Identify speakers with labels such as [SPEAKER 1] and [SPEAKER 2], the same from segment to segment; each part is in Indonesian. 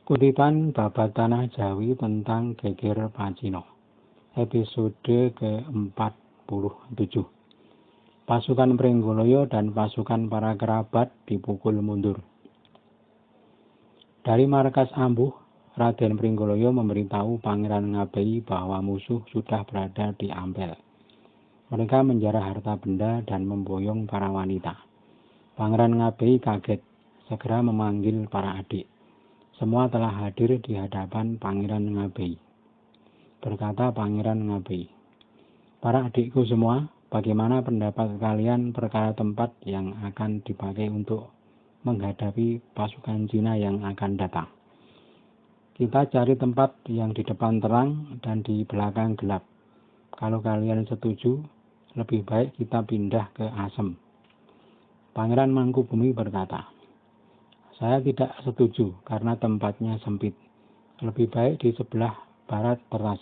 [SPEAKER 1] Kutipan Babat Tanah Jawi tentang Geger Pacino, episode ke-47. Pasukan Pringgoloyo dan pasukan para kerabat dipukul mundur. Dari markas Ambuh, Raden Pringgoloyo memberitahu Pangeran Ngabei bahwa musuh sudah berada di Ampel. Mereka menjarah harta benda dan memboyong para wanita. Pangeran Ngabei kaget, segera memanggil para adik. Semua telah hadir di hadapan Pangeran Ngabei. Berkata Pangeran Ngabei, "Para adikku semua, bagaimana pendapat kalian perkara tempat yang akan dipakai untuk menghadapi pasukan Cina yang akan datang? Kita cari tempat yang di depan terang dan di belakang gelap. Kalau kalian setuju, lebih baik kita pindah ke Asem." Pangeran Mangkubumi berkata, "Saya tidak setuju karena tempatnya sempit. Lebih baik di sebelah barat teras.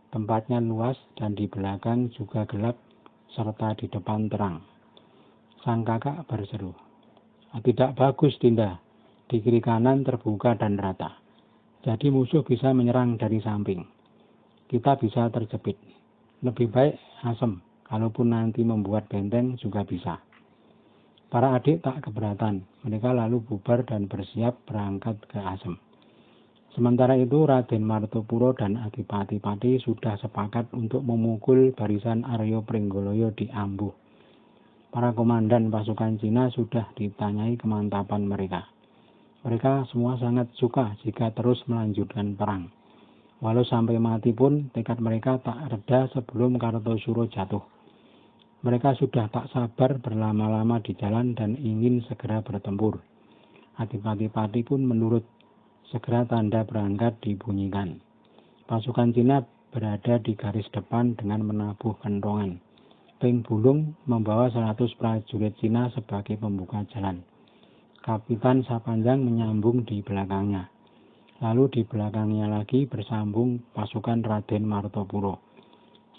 [SPEAKER 1] Tempatnya luas dan di belakang juga gelap serta di depan terang." Sang kakak berseru, "Tidak bagus, Dinda. Di kiri kanan terbuka dan rata. Jadi musuh bisa menyerang dari samping. Kita bisa terjepit. Lebih baik Asem, kalaupun nanti membuat benteng juga bisa." Para adik tak keberatan. Mereka lalu bubar dan bersiap berangkat ke Asem. Sementara itu Raden Martopuro dan Adipati Pati sudah sepakat untuk memukul barisan Aryo Pringgoloyo di Ambuh. Para komandan pasukan Cina sudah ditanyai kemantapan mereka. Mereka semua sangat suka jika terus melanjutkan perang. Walau sampai mati pun tekad mereka tak reda sebelum Kartosuro jatuh. Mereka sudah tak sabar berlama-lama di jalan dan ingin segera bertempur. Adipati Pati pun menurut. Segera tanda berangkat dibunyikan. Pasukan Cina berada di garis depan dengan menabuh kentongan. Ping Bulung membawa 100 prajurit Cina sebagai pembuka jalan. Kapitan Sapanjang menyambung di belakangnya. Lalu di belakangnya lagi bersambung pasukan Raden Martopuro.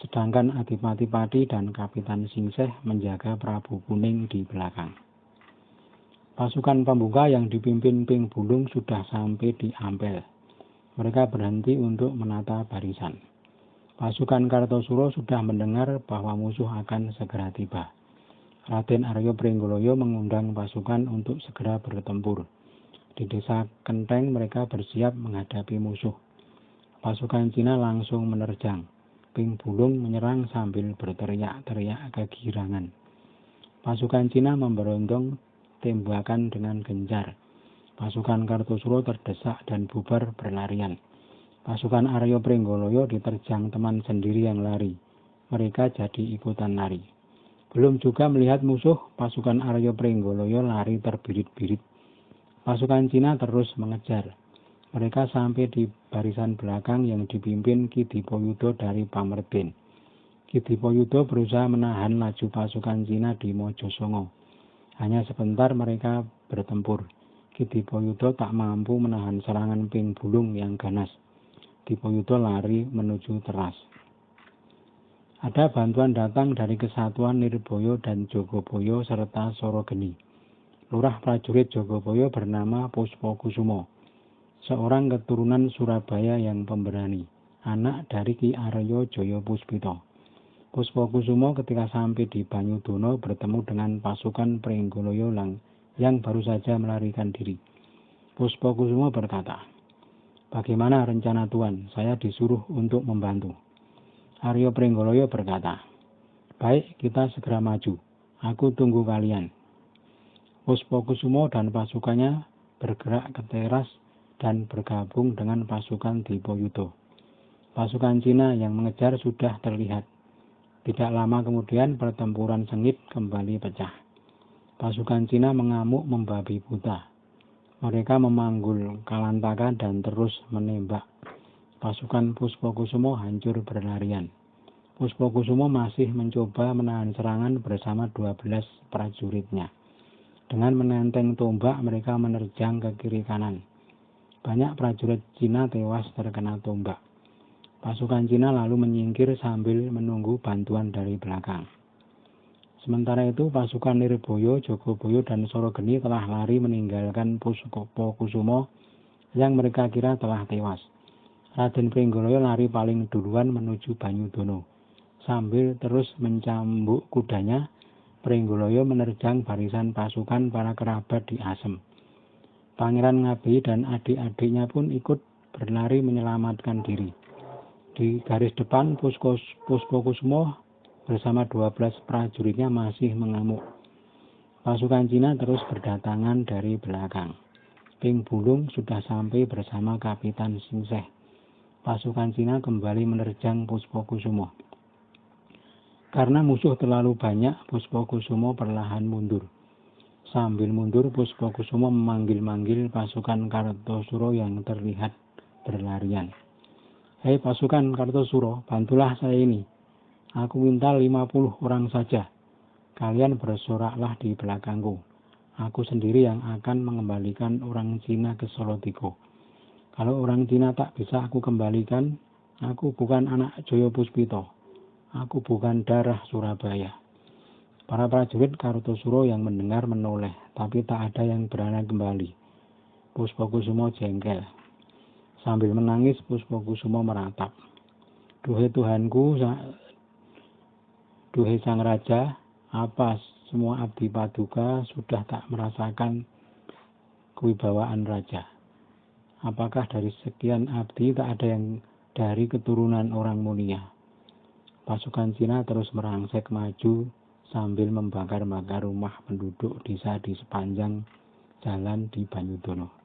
[SPEAKER 1] Sedangkan Adipati Pati dan Kapitan Singseh menjaga Prabu Kuning di belakang. Pasukan pembuka yang dipimpin Ping Bulung sudah sampai di Ampel. Mereka berhenti untuk menata barisan. Pasukan Kartosuro sudah mendengar bahwa musuh akan segera tiba. Raden Aryo Pringgoloyo mengundang pasukan untuk segera bertempur. Di desa Kenteng mereka bersiap menghadapi musuh. Pasukan Cina langsung menerjang. Ping Bulung menyerang sambil berteriak-teriak kegirangan. Pasukan Cina memberondong tembakan dengan gencar. Pasukan Kartosuro terdesak dan bubar berlarian. Pasukan Aryo Pringgoloyo diterjang teman sendiri yang lari. Mereka jadi ikutan lari. Belum juga melihat musuh, pasukan Aryo Pringgoloyo lari terbirit-birit. Pasukan Cina terus mengejar. Mereka sampai di barisan belakang yang dipimpin Ki Dipoyudo dari Pamerdin. Ki Dipoyudo berusaha menahan laju pasukan Cina di Mojosongo. Hanya sebentar mereka bertempur. Ki Dipoyudo tak mampu menahan serangan Ping Bulung yang ganas. Dipoyudo lari menuju teras. Ada bantuan datang dari Kesatuan Nirboyo dan Jogoboyo serta Sorogeni. Lurah prajurit Jogoboyo bernama Puspokusumo, seorang keturunan Surabaya yang pemberani, anak dari Ki Aryo Joyopuspito. Puspokusumo ketika sampai di Banyudono bertemu dengan pasukan Pringgoloyo yang baru saja melarikan diri. Puspokusumo berkata, "Bagaimana rencana Tuan? Saya disuruh untuk membantu." Aryo Pringgoloyo berkata, "Baik, kita segera maju. Aku tunggu kalian." Puspokusumo dan pasukannya bergerak ke teras dan bergabung dengan pasukan Dipoyudo. Pasukan Cina yang mengejar sudah terlihat. Tidak lama kemudian pertempuran sengit kembali pecah. Pasukan Cina mengamuk membabi buta. Mereka memanggul kalantaka dan terus menembak. Pasukan Puspokusumo hancur berlarian. Puspokusumo masih mencoba menahan serangan bersama 12 prajuritnya. Dengan menenteng tombak mereka menerjang ke kiri kanan. Banyak prajurit Cina tewas terkena tombak. Pasukan Cina lalu menyingkir sambil menunggu bantuan dari belakang. Sementara itu pasukan Nirboyo, Jogoboyo, dan Sorogeni telah lari meninggalkan Puspokusumo yang mereka kira telah tewas. Raden Pringgoloyo lari paling duluan menuju Banyudono. Sambil terus mencambuk kudanya, Pringgoloyo menerjang barisan pasukan para kerabat di Asem. Pangeran Ngabeyi dan adik-adiknya pun ikut berlari menyelamatkan diri. Di garis depan, Puspokusumo bersama 12 prajuritnya masih mengamuk. Pasukan Cina terus berdatangan dari belakang. Ping Bulung sudah sampai bersama Kapitan Singseh. Pasukan Cina kembali menerjang Puspokusumo. Karena musuh terlalu banyak, Puspokusumo perlahan mundur. Sambil mundur, Puspokusumo memanggil-manggil pasukan Kartosuro yang terlihat berlarian. Hei pasukan Kartosuro, bantulah saya ini. Aku minta 50 orang saja. Kalian bersoraklah di belakangku. Aku sendiri yang akan mengembalikan orang Cina ke Solotiko. Kalau orang Cina tak bisa aku kembalikan, aku bukan anak Joyo Puspito. Aku bukan darah Surabaya. Para prajurit Kartosuro yang mendengar menoleh, tapi tak ada yang berani kembali. Puspokusumo jengkel. Sambil menangis, Puspokusumo meratap. Duhai Tuhanku, duhai Sang Raja, apa semua abdi paduka sudah tak merasakan kewibawaan raja? Apakah dari sekian abdi tak ada yang dari keturunan orang mulia? Pasukan Cina terus merangsek maju sambil membakar-bakar rumah penduduk desa di sepanjang jalan di Banyudono.